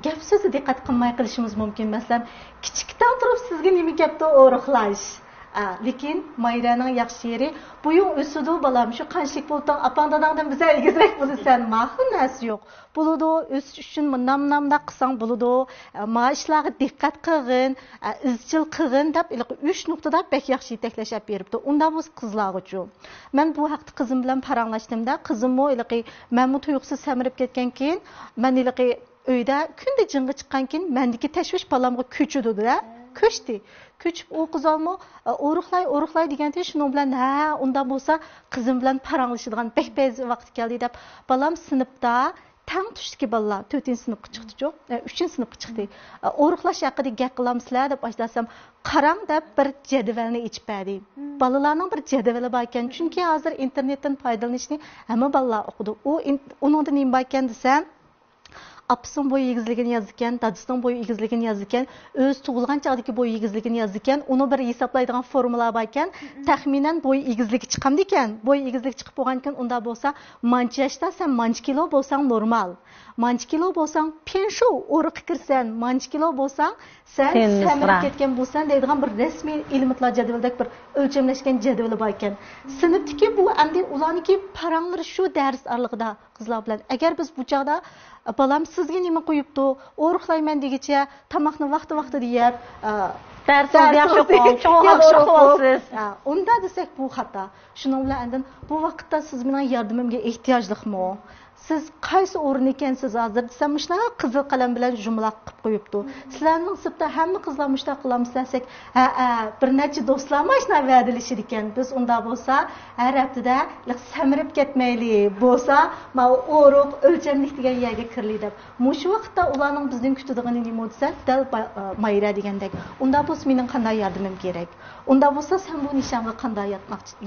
gap sözü dikkat kılmaya kılışımız mümkün. Mesela küçükten durup sizge nemi gapda oruqlaş. Lekin Mayra'nın yaxşı yeri buyun üsüdü balam şu kanşik buldan apandadağdan bize ilgizrek bulu sen mahın nəsi yok. Buludu üst üçün namda qısan buludu maaşları dikkat qığın izcil qığın dep 3 noktada bek yaxşı yetekleşip beripti. Onda bu kızlar üçün. Ben bu haqda kızım bilen paranlaştımda kızım o men bu tuyuqsuz səmirip ketken keyin men öyde kunde cınğı çıkan keyin mendiki teşviş balamga köçüdü de. Köçtü. Köçüp o kız alma oruqlay degende şunun bilen onda bolsa kızım bilen paranlaşıdığan bek bezi vaqt geldi dep balam sınıfta tang düştü balla 4-sınıfqa chiqdi jo'q 3-sınıfqa chiqdi oruqlash haqida gap qilamsizlar deb başlasam qarang deb bir jadvalni ichib berdi balalarning bir jadvali bor ekan chunki hozir internetdan foydalanishni hamma balalar o'qidi uningda nima bor ekan desam apısının boyu egizligini yazırken, dadısının boyu egizligini yazırken, öz tuğulgan çağdaki boyu egizligini yazırken, onu bir hesaplaydıgan formula barken, tahminen boyu egizligi çıqamdı eken, boyu egizligi çıqıp boğanken, onda bolsa, manç yaşta sen manç kilo bolsan normal. Manç kilo bolsan, penşo oruq kirsen, manç kilo bolsan, sen səmirib ketken bolsan deydigan bir resmi ilmitlar jadvaldek bir ölçemleşken jadvali barken. Sınıftaki bu, endi ulaniki paranları şu ders aralığında kızlar bilen. Eğer biz bu çağda balam sizge nima qo'yibdi oruqlayman degicha tamoqni vaqti deyar darsni yaxshi o'qib yaxshi o'qiysiz unda desak bu xato shuning bilan bu vaqtda siz mening yordamimga ehtiyojliqmi siz qaysi o'rin ekansiz hozir desam shunaqa qizil qalam bilan jumla qilib qo'yibdi sizlarning sibda hamma qizlar mushta qilamizlasak bir necha do'stlarmi shuna va'dalashir ekan biz unda bo'lsa har haftada samirib ketmayli bo'lsa mana o'ruq o'lchamlik degan yerga kirli deb mush vaqtda ularning bizning kutadigan nima desa dal mayra degandek unda bo'lsa mening qanday yordamim kerak unda bo'lsa sen bu nishonga qanday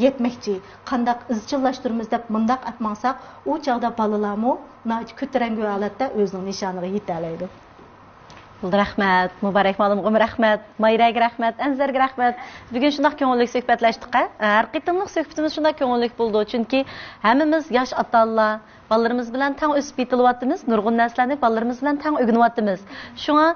yetmoqchi qanday izchillashtiramiz deb mundaq atmasak u chog'da bolalarmi ko'tarangi holatda o'zining nishoniga yetalaydi. Rahmat, Muborak malumga rahmat, Mayraga rahmat, Anzarga rahmat. Bugun shunday ko'ngilli suhbatlashdik. Har qitimliq suhbatimiz shunday ko'ngilli bo'ldi, chunki hammamiz yosh ota-onalar balalarimiz bilan tang o'sib yetilyapmiz, nurg'un narsalarni balalarimiz bilan tang o'rganyapmiz. Shunga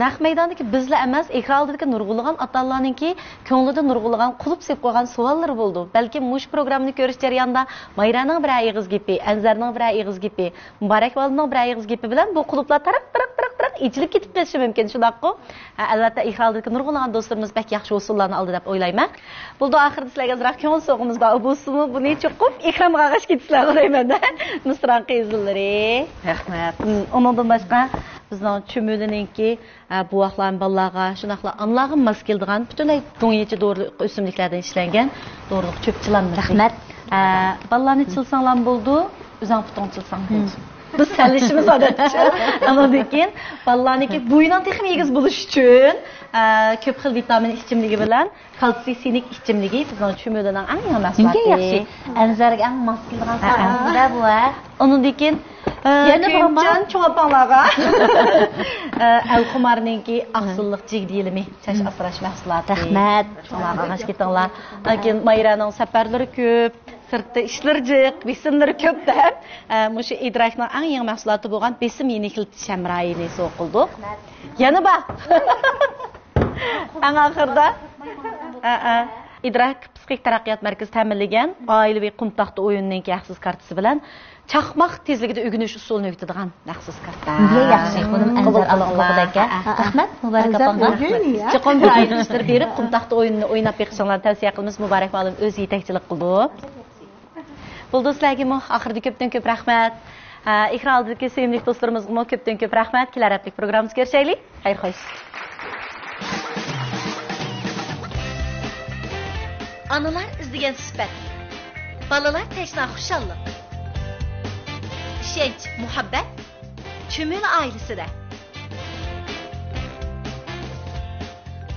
naq maydondagi bizlar emas, ekran oldidagi nurg'unlagan ota-onalarningki ko'nglida nurg'unlagan qulub sep qo'ygan savollar bo'ldi. Balki mush programni ko'rish jarayonida Mayraning bir og'iz gapi, Anzarning bir og'iz gapi, Muborak malumning bir og'iz gapi bilan bu qulublar taraq ichilib ketib qolishi mumkin shundaqku. Albatta ihraldagi nurg'unlagan do'stlarimiz bak yaxshi usullarni oldi deb o'ylayman. Bo'ldi oxirida sizlarga azroq ko'ngil so'g'imiz bor. Busimi buni chuqib ekranga qarag'ash ketisizlar o'ylayman-da. Misran qizillari. Rahmat. Ondan boshqa bizning chumulninki bu vaqtlar bolalarga shunaqla onlarga mos keladigan butunlay to'ngyechi dorilik o'simliklardan ishlangan dorilik cho'pchilarni rahmat. Bolalarni chilsanglar bo'ldi, o'zing puton chilsang bo'ldi. Biz səlləşimiz adətçi. Ama dekin, balalarniki buyunan texmi egiz buluş üçün köp xil vitamin içimligi bilan kalsiy sinik içimligi bizning chumuldan eng mahsuloti. Nega yaxshi? Anzarga eng mos kelgan saatda bu. Onun dekin kuyimchan cho'panlarga Al-Xumarninki aqsilliq jigdilimi chash asrash mahsuloti. Rahmat. Cho'larga ketinglar. Lekin Mayraning safarlari ko'p. Sırtda işler jiq, besimleri köp deb, mushu idrakning eng yangi mahsuloti bo'lgan besim yeniklitish shamrayini so'qildik. Yana bor. Eng oxirida idrak psixik taraqqiyot markazi ta'minlagan oilaviy qumtaqda o'yinning yaxsiz kartasi bilan chaqmoq tezligida o'rganish usulini o'rgatadigan maxsus karta. Nega yaxshi xonim Anzar Allohga rahmat Muborak opamga. Chiqon bir aytishlar berib qumtaqda o'yinni o'ynab beqishinglarni tavsiya qilamiz. Muborak ma'lum o'zi yetakchilik qildi. Bo'ldi sizlarga oxirida ko'pdan ko'p rahmat. Ekran oldidagi sevimli do'stlarimizga ko'pdan ko'p rahmat. Kelar haftalik programmamizga ko'rishaylik. Xayr xo'sh. Analar izlagan sifat. Balalar tashna xushalliq. Ishonch, muhabbat chumul oilasida.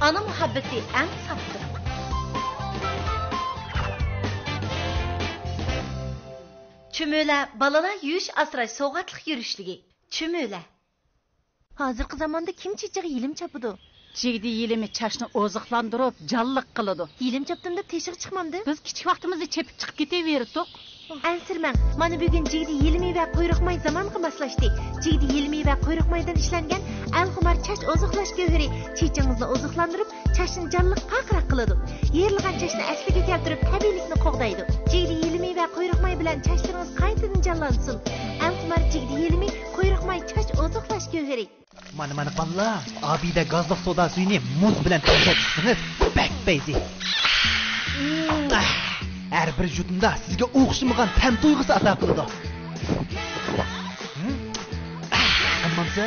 ana muhabbeti eng saptır. Çümöle balalar yürüyüş asray soğatlık yürüyüşlüğü. Çümöle. Hazırkı zamanda kim çiçeği ilim çapıdı? Jigdi yilimi çaşını oziqlandırıp, jalliq qılıdı. İlim çaptığımda teşik çıkmamdı. Biz kichik vaqtimizda chepib chiqib ketaverdik. Ansirman, mana bugun jigdi yilimi va quyruqmay zamanga moslashdi. Jigdi yilimi va quyruqmaydan ishlangan al-xumar chash oziqlash gavhari chechingizni oziqlantirib, chashni jalliq paqraq qiladi. Yerilgan chashni asliga keltirib, tabiiylikni qo'g'daydi. Jigdi yilimi va quyruqmay bilan chashlaringiz qaytadan jallansin. Al-xumar jigdi yilimi quyruqmay chash oziqlash gavhari. Mana balla, abide gazlık soda suyunu muz bilen temizletsiniz. Bekbeyzi. Her bir jutunda sizge o'xshamagan tam tuyg'usi ato qiladi. Ammamsa